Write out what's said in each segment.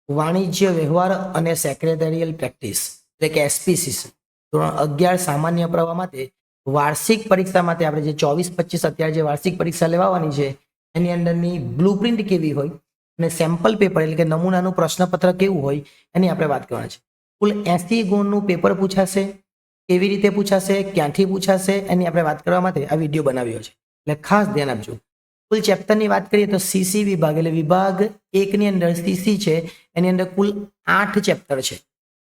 વાણિજ્ય વ્યવહાર અને સેક્રેટરીયલ પ્રેક્ટિસ એટલે કે એસપીસીસી ધોરણ 11 સામાન્ય પ્રવાહ માટે વાર્ષિક પરીક્ષા માટે આપણે જે 24-25 અત્યારે જે વાર્ષિક પરીક્ષા લેવાની છે એની અંદરની બ્લુપ્રિન્ટ કેવી હોય અને સેમ્પલ પેપર એટલે કે નમૂનાનું પ્રશ્નપત્ર કેવું હોય એની આપણે વાત કરવાની છે. કુલ 80 ગુણનું પેપર પૂછાશે. કેવી રીતે પૂછાશે, ક્યાંથી પૂછાશે એની આપણે વાત કરવા માટે આ વિડીયો બનાવ્યો છે, એટલે ખાસ ધ્યાન આપજો. કુલ ચેપ્ટરની વાત કરીએ તો સીસી વિભાગ એટલે વિભાગ 1 ની અંદર સીસી છે, એની અંદર કુલ 8 ચેપ્ટર છે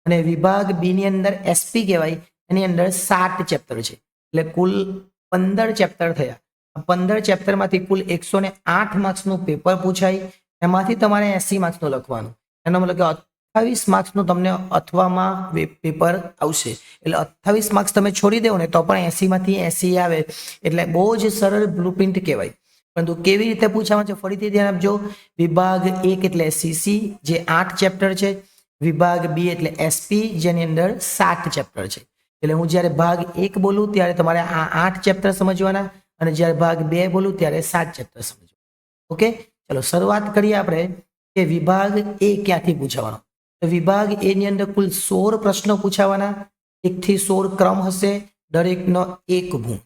અને વિભાગ બી ની અંદર એસપી કહેવાય એની અંદર 7 ચેપ્ટર છે, એટલે કુલ 15 ચેપ્ટર થયા. 15 ચેપ્ટરમાંથી કુલ 108 માર્ક્સનું પેપર પૂછાય. એમાંથી તમારે 80 માર્ક્સનું લખવાનું. એનો મતલબ કે 28 માર્ક્સનું તમને અથવામાં પેપર આવશે. એટલે 28 માર્ક્સ તમે છોડી દેવો ને તો પણ 80 માંથી 80 આવે, એટલે બહુ જ સરળ બ્લુપ્રિન્ટ કહેવાય. પરંતુ કેવી રીતે પૂછવામાં છે ફરીથી ધ્યાન આપજો. વિભાગ 1 એટલે સીસી જે 8 ચેપ્ટર છે, વિભાગ બી એટલે એસપી જેની અંદર 7 ચેપ્ટર છે. એટલે હું જ્યારે ભાગ 1 બોલું ત્યારે તમારે આ 8 ચેપ્ટર સમજવાના અને જ્યારે ભાગ 2 બોલું ત્યારે 7 ચેપ્ટર સમજવાના. ઓકે, ચલો શરૂઆત કરીએ આપણે કે વિભાગ એ ક્યાંથી પૂછવાનો. તો વિભાગ એ ની અંદર કુલ 16 પ્રશ્નો પૂછાવાના. 1 થી 16 ક્રમ હશે, દરેકનો 1 ગુણ.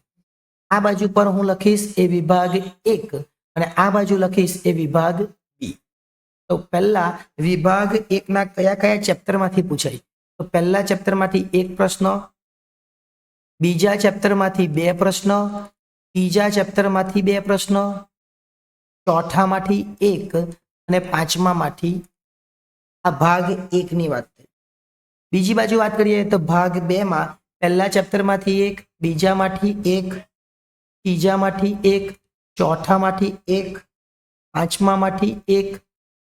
આ બાજુ પર હું લખીશ એ વિભાગ 1 અને આ બાજુ લખીશ એ વિભાગ બી. તો પહેલા વિભાગ 1 ના કયા કયા ચેપ્ટરમાંથી પૂછાય? તો પહેલા ચેપ્ટરમાંથી 1 પ્રશ્ન, બીજા ચેપ્ટરમાંથી 2 પ્રશ્ન, ત્રીજા ચેપ્ટરમાંથી 2 પ્રશ્ન, ચોથામાંથી 1 અને પાંચમામાંથી. આ ભાગ 1 ની વાત થઈ. બીજી બાજુ વાત કરીએ તો ભાગ 2 માં પહેલા ચેપ્ટરમાંથી 1, બીજામાંથી 1, ત્રીજામાંથી 1, ચોથામાંથી 1, પાંચમામાંથી 1,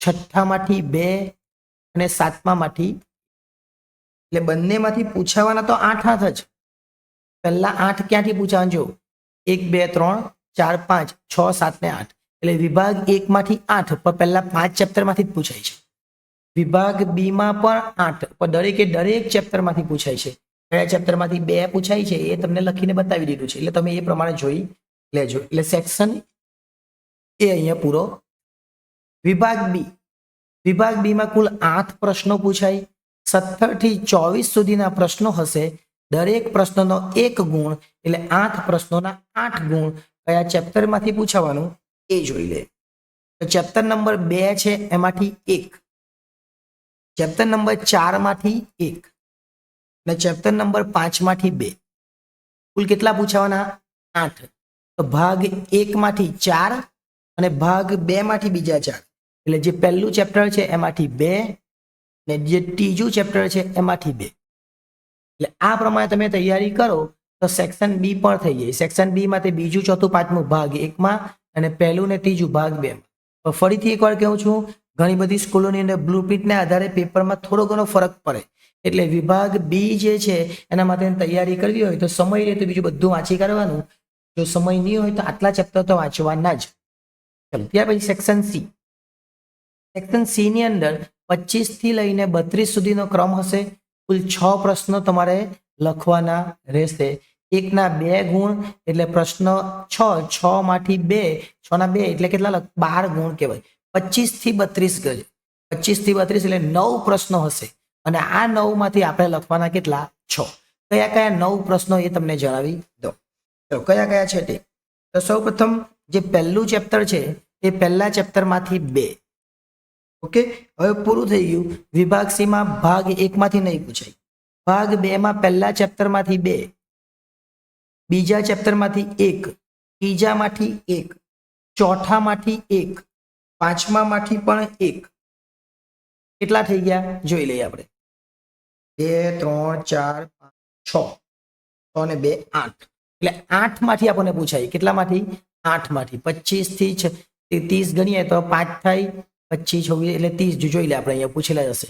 છઠ્ઠામાંથી 2 અને સાતમામાંથી. એટલે બંનેમાંથી પૂછાવાના તો 8 જ. પહેલા 8 ક્યાંથી પૂછાવાના? જો 1 2 3 4 5 6 7 ને 8, એટલે વિભાગ 1 માંથી 8 પણ પહેલા 5 ચેપ્ટરમાંથી જ પૂછાય છે. વિભાગ બી માં પણ 8 પણ દરેકે દરેક ચેપ્ટરમાંથી પૂછાય છે. કયા ચેપ્ટરમાંથી 2 પૂછાય છે એ તમને લખીને બતાવી દીધું છે, એટલે તમે એ પ્રમાણે જોઈ લેજો. એટલે સેક્શન એ અહીંયા પૂરો. વિભાગ બી માં કુલ 8 પ્રશ્નો પૂછાય. 17 થી 24 સુધીના પ્રશ્નો હશે. દરેક પ્રશ્નનો 1 ગુણ, એટલે 8 પ્રશ્નોના 8 ગુણ. કયા ચેપ્ટરમાંથી પૂછાવાનું એ જોઈ લે. તો ચેપ્ટર નંબર 2 છે એમાંથી 1, ચેપ્ટર નંબર 4 માંથી 1 અને ચેપ્ટર નંબર 5 માંથી 2. કુલ કેટલા પૂછાવાના? 8. તો ભાગ 1 માંથી 4 અને ભાગ 2 માંથી બીજા 4, એટલે જે પહેલું ચેપ્ટર છે એમાંથી 2 અને જે ત્રીજું ચેપ્ટર છે એમાંથી 2. એટલે આ પ્રમાણે તમે તૈયારી કરો તો સેક્શન બી પણ થઈ જાય. સેક્શન બી માં બીજું, ચોથું, પાંચમું ભાગ 1 માં અને પહેલું ને ત્રીજું ભાગ 2 માં. પણ ફરીથી એકવાર કહું છું, ઘણી બધી સ્કૂલોની અંદર બ્લુપ્રિન્ટના આધારે પેપરમાં થોડો ઘણો ફરક પડે. એટલે વિભાગ બી જે છે એના માટે તૈયારી કરવી હોય તો સમય રહે તો બીજું બધું વાંચી કાઢવાનું. જો સમય નહીં હોય તો આટલા ચેપ્ટર તો વાંચવાના જ. ચલો ત્યાર પછી સેક્શન સી. સેક્શન સી ની અંદર 25 થી લઈને 32 સુધીનો ક્રમ હશે. કુલ 6 પ્રશ્નો તમારે લખવાના રહેશે. 1 ના 2 ગુણ, એટલે પ્રશ્ન 6 માંથી 2, 6 ના 2 એટલે કેટલા? 12 ગુણ કહેવાય. 25 થી 32 ગજ, 25 થી 32 એટલે 9 પ્રશ્નો હશે અને આ 9 માંથી આપણે લખવાના કેટલા? 6. કયા કયા 9 પ્રશ્નો એ તમને જણાવી દો. તો કયા કયા છે તે? તો સૌપ્રથમ જે પહેલું ચેપ્ટર છે એ પહેલા ચેપ્ટરમાંથી 2. ઓકે, હવે પૂરું થઈ ગયું. વિભાગ સી માં ભાગ 1 માંથી નહીં પૂછાય. ભાગ 2 માં પહેલા ચેપ્ટરમાંથી 2, બીજા ચેપ્ટરમાંથી 1, ત્રીજામાંથી 1, ચોથામાંથી 1, પાંચમામાંથી પણ 1. કેટલા થઈ ગયા જોઈ લઈએ આપણે. 2 3 4 5 6, 6 ને 2 8, એટલે 8 માંથી આપણને પૂછાય. કેટલામાંથી? 8 માંથી. 25 થી 30 ગણીએ તો 5 થાય, 25 26 એટલે 30 જોઈ લે આપણે, અહીંયા પૂછેલા હશે.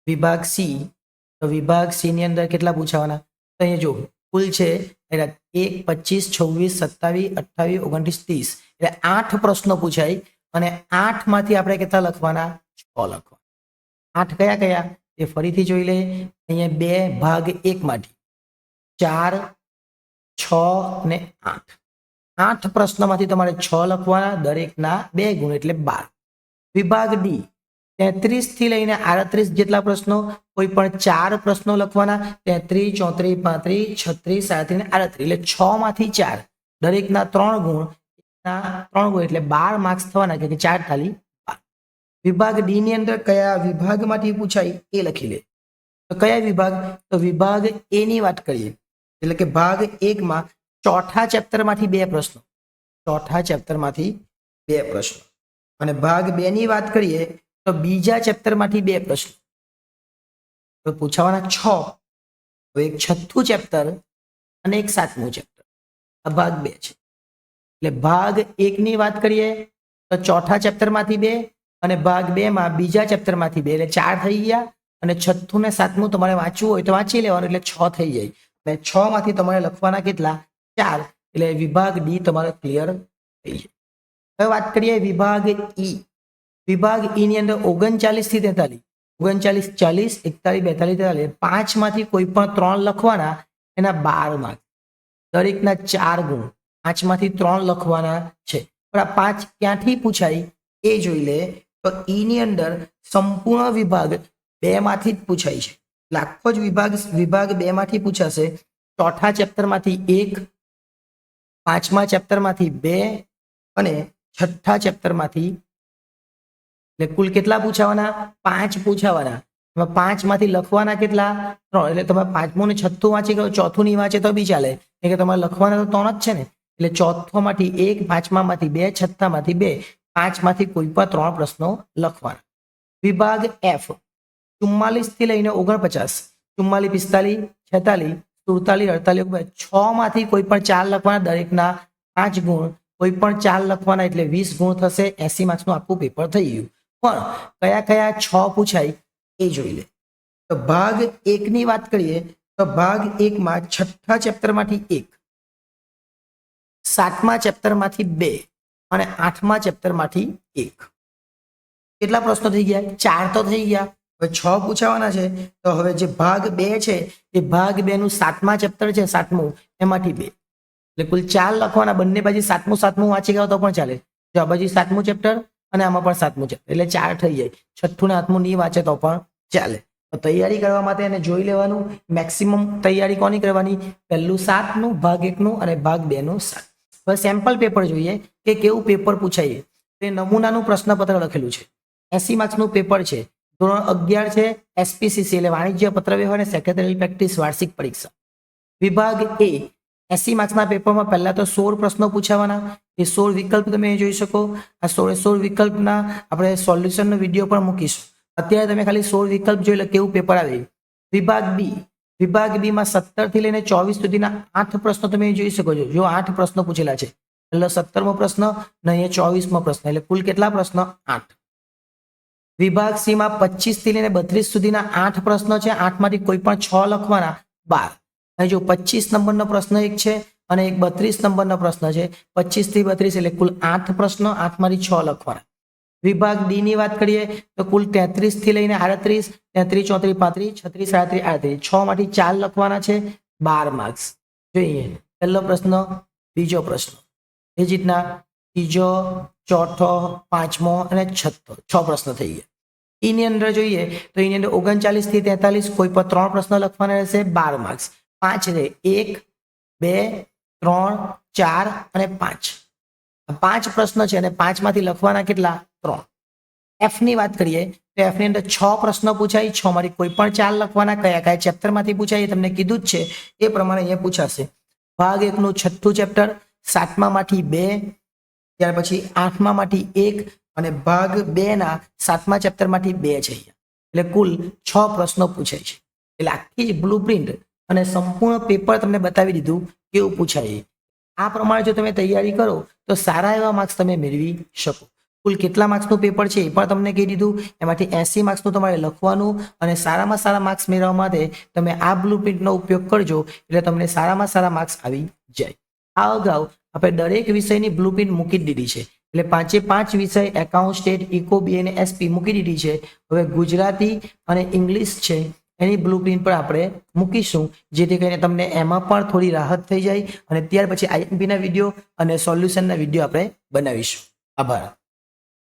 વિભાગ સી, તો વિભાગ સી ની અંદર કેટલા પૂછાવાના? તો અહીંયા જો કુલ છે 1 25 26 27 28 29 30, એટલે 8 પ્રશ્નો પૂછાય અને 8 માંથી આપણે કેટલા લખવાના? 6 લખવાના. 8 કયા કયા એ ફરીથી જોઈ લે. અહીંયા 2 ભાગ 1 માંથી, 4 6 ને 8. 8 પ્રશ્નોમાંથી તમારે 6 લખવાના, દરેકના 2 ગુણ એટલે 12. વિભાગ ડી, 33 થી લઈને 38 જેટલા પ્રશ્નો, કોઈ પણ 4 પ્રશ્નો લખવાના, 33, 34, 35, 36, 37 અને 38, એટલે 6 માંથી 4, દરેકના 3 ગુણ, 3 ગુણ એટલે 12 માર્ક્સ થવાના, કે 4 તાલી 12. વિભાગ ડી ની અંદર કયા વિભાગમાંથી પૂછાય એ લખી લે. તો કયા વિભાગ? તો વિભાગ એ ની વાત કરીએ, એટલે કે ભાગ 1 માં ચોથા ચેપ્ટરમાંથી 2 પ્રશ્નો, ચોથા ચેપ્ટરમાંથી 2 પ્રશ્નો. અને ભાગ 2 ની વાત કરીએ તો બીજા ચેપ્ટરમાંથી 2 પ્રશ્નો. તો પૂછાવાના 6, તો એક છઠ્ઠું ચેપ્ટર અને એક સાતમું ચેપ્ટર. આ ભાગ 2 છે. એટલે ભાગ 1 ની વાત કરીએ તો ચોથા ચેપ્ટરમાંથી 2 અને ભાગ 2 માં બીજા ચેપ્ટરમાંથી 2, એટલે 4 થઈ ગયા. અને છઠ્ઠું ને સાતમું તમારે વાંચવું હોય તો વાંચી લેવાનું, એટલે 6 થઈ જાય. અને 6 માંથી તમારે લખવાના કેટલા? 4. એટલે વિભાગ ડી તમારે ક્લિયર થઈ જાય. હવે વાત કરીએ વિભાગ ઈ. વિભાગ ઈ ની અંદર 39 થી 43, 39, 40, 41, 42, 43, 5 માંથી કોઈ પણ 3 લખવાના, એના 12 માર્ક, દરેકના 4 ગુણ. 5 માંથી 3 લખવાના છે. પણ આ 5 ક્યાંથી પૂછાય એ જોઈ લે. તો ઈ ની અંદર સંપૂર્ણ વિભાગ 2 માંથી જ પૂછાય છે. એટલે આખો જ વિભાગ 2 માંથી પૂછાશે. ચોથા ચેપ્ટરમાંથી 1, પાંચમા ચેપ્ટરમાંથી 2 અને છઠ્ઠા ચેપ્ટરમાંથી, એટલે કુલ કેટલા પૂછાવાના? 5 પૂછાવાના. એમાં 5 માંથી લખવાના કેટલા? 3. એટલે તમે પાંચમું ને છઠ્ઠું વાંચી ગયો, ચોથું નહીં વાંચે તો બી ચાલે, કેમ કે તમારે લખવાના તો 3 જ છે ને. એટલે ચોથામાંથી 1, પાંચમામાંથી 2, છઠ્ઠામાંથી 2, 5 માંથી કોઈ પણ 3 પ્રશ્નો લખવાના. વિભાગ એફ 44 થી લઈને 49, 44, 45, 46, 47, 48, 6 માંથી કોઈ પણ 4 લખવાના, દરેકના 5 ગુણ. કોઈ પણ 4 લખવાના એટલે 20 ગુણ થશે. 80 માર્ક્સનું આખું પેપર થઈ ગયું. પણ કયા કયા 6 પૂછાય એ જોઈ લે. તો ભાગ 1 ની વાત કરીએ તો ભાગ 1 માં છઠ્ઠા ચેપ્ટરમાંથી 1, સાતમા ચેપ્ટરમાંથી 2 અને આઠમા ચેપ્ટરમાંથી 1. કેટલા પ્રશ્નો થઈ ગયા? 4 તો થઈ ગયા. હવે 6 પૂછાવાના છે. તો હવે જે ભાગ 2 છે એ ભાગ 2 નું સાતમા ચેપ્ટર છે, સાતમું, એમાંથી 2. એટલે કુલ 4 લખવાના. બંને બાજુ સાતમું વાંચી ગયો તો પણ ચાલે. જો આ બાજુ સાતમું ચેપ્ટર અને આમાં પણ સાતમું ચેપ્ટર, એટલે 4 થઈ જાય. છઠ્ઠું ને આઠમું નહીં વાંચે તો પણ ચાલે. તો તૈયારી કરવા માટે એને જોઈ લેવાનું. મેક્સિમમ તૈયારી કોની કરવાની? પહેલું 7 નું, ભાગ 1 નું અને ભાગ 2 નું 7. હવે સેમ્પલ પેપર જોઈએ કે કેવું પેપર પૂછાય. તે નમૂનાનું પ્રશ્નપત્ર લખેલું છે. 80 માર્ક્સનું પેપર છે. ધોરણ 11 છે. એસપીસીસી એટલે વાણિજ્ય પત્રવ્યવહાર અને સેક્રેટરી પ્રેક્ટિસ વાર્ષિક પરીક્ષા. વિભાગ એ 80 માર્ક્સના પેપરમાં પહેલા તો 16 પ્રશ્નો પૂછાવાના. એ 16 વિકલ્પ તમે જોઈ શકો. આ 16 વિકલ્પના આપણે સોલ્યુશનનો વિડીયો પણ મૂકીશું. અત્યારે તમે ખાલી 16 વિકલ્પ જોઈ લો કેવું પેપર આવે. વિભાગ બી, વિભાગ બી માં 17 થી લઈને 24 સુધીના 8 પ્રશ્નો તમે જોઈ શકો છો. જો 8 પ્રશ્નો પૂછેલા છે. એટલે 17મો પ્રશ્ન અને અહીંયા 24મો પ્રશ્ન, એટલે કુલ કેટલા પ્રશ્નો? 8. વિભાગ સી માં 25 થી લઈને 32 સુધીના 8 પ્રશ્નો છે. 8 માંથી કોઈ પણ 6 લખવાના, 12. અહીં જો 25 નંબરનો પ્રશ્ન એક છે અને એક 32 નંબરનો પ્રશ્ન છે. 25 થી 32 એટલે કુલ 8 પ્રશ્નો, 8 માંથી 6 લખવાના. વિભાગ ડી ની વાત કરીએ તો કુલ 33 થી લઈને 38, 33, 34, 35, 36, 37, 38, 6 માંથી 4 લખવાના છે. 12 માર્ક્સ. જોઈએ પહેલો પ્રશ્ન, બીજો પ્રશ્ન, એ જ રીતના ત્રીજો, ચોથો, પાંચમો અને છઠ્ઠો, 6 પ્રશ્નો થઈ ગયા. એની અંદર જોઈએ તો એની અંદર 39 થી 43 કોઈ પણ 3 પ્રશ્નો લખવાના રહેશે. 12 માર્ક્સ. 5 છે, 1, 2, 3, 4 અને 5. 5 પ્રશ્નો છે અને 5 માંથી લખવાના કેટલા? 3. એફ ની વાત કરીએ તો એફ ની અંદર 6 પ્રશ્નો પૂછાય. 6 માંથી કોઈ પણ 4 લખવાના. કયા કયા ચેપ્ટર માંથી પૂછાય એ તમને કીધું જ છે, એ પ્રમાણે અહીંયા પૂછાશે. ભાગ 1 નું છઠ્ઠું ચેપ્ટર, 7મા માંથી 2, ત્યાર પછી 8મા માંથી 1 અને ભાગ 2 ના 7મા ચેપ્ટર માંથી 2 છે. એટલે કુલ 6 પ્રશ્નો પૂછાય છે. એટલે આખી જ બ્લુપ્રિન્ટ અને સંપૂર્ણ પેપર તમને બતાવી દીધું કેવું પૂછાય. આ પ્રમાણે જો તમે તૈયારી કરો તો સારા એવા માર્ક્સ તમે મેળવી શકો. કુલ કેટલા માર્ક્સનું પેપર છે એ પણ તમને કહી દીધું. એમાંથી 80 માર્ક્સનું તમારે લખવાનું અને સારામાં સારા માર્ક્સ મેળવવા માટે તમે આ બ્લુપ્રિન્ટનો ઉપયોગ કરજો, એટલે તમને સારામાં સારા માર્ક્સ આવી જાય. આ અગાઉ આપણે દરેક વિષયની બ્લુપ્રિન્ટ મૂકી દીધી છે. એટલે 5 વિષય એકાઉન્ટ, સ્ટેટ, ઇકો, બી અને એસપી મૂકી દીધી છે. હવે ગુજરાતી અને ઇંગ્લિશ છે એની બ્લુપ્રિન્ટ પર આપણે મૂકીશું, જેથી કરીને તમને એમાં પણ થોડી રાહત થઈ જાય. અને ત્યાર પછી આઈએમપી ના વિડીયો અને સોલ્યુશનના વિડીયો આપણે બનાવીશું. આભાર.